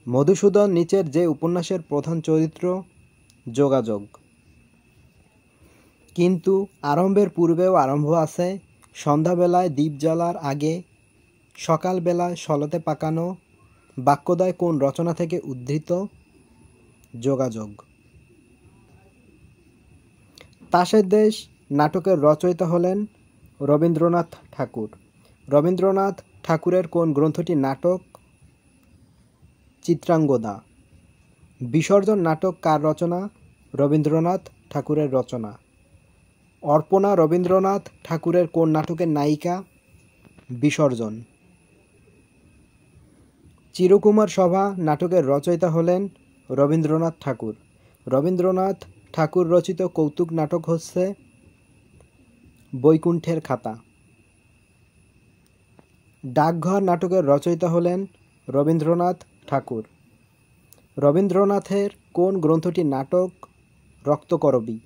মধুসূদন নিচের যে উপন্যাসের প্রধান চরিত্র? যোগাযোগ। কিন্তু আরম্ভের পূর্বেও আরম্ভ আছে, সন্ধ্যাবেলায় দীপ জ্বালার আগে, সকালবেলায় সলতে পাকানো। বাক্যদ্বয় কোন রচনা থেকে উদ্ধৃত? যোগাযোগ। তাসের দেশ নাটকের রচয়িতা হলেন রবীন্দ্রনাথ ঠাকুর। রবীন্দ্রনাথ ঠাকুরের কোন গ্রন্থটি নাটক? চিত্রাঙ্গদা। বিসর্জন নাটক কার রচনা? রবীন্দ্রনাথ ঠাকুরের রচনা। অর্পণা রবীন্দ্রনাথ ঠাকুরের কোন নাটকের নায়িকা? বিসর্জন। চিরকুমার সভা নাটকের রচয়িতা হলেন রবীন্দ্রনাথ ঠাকুর। রবীন্দ্রনাথ ঠাকুর রচিত কৌতুক নাটক হচ্ছে বৈকুণ্ঠের খাতা। ডাকঘর নাটকের রচয়িতা হলেন রবীন্দ্রনাথ ঠাকুর। রবীন্দ্রনাথের কোন গ্রন্থটি নাটক? রক্তকরবী।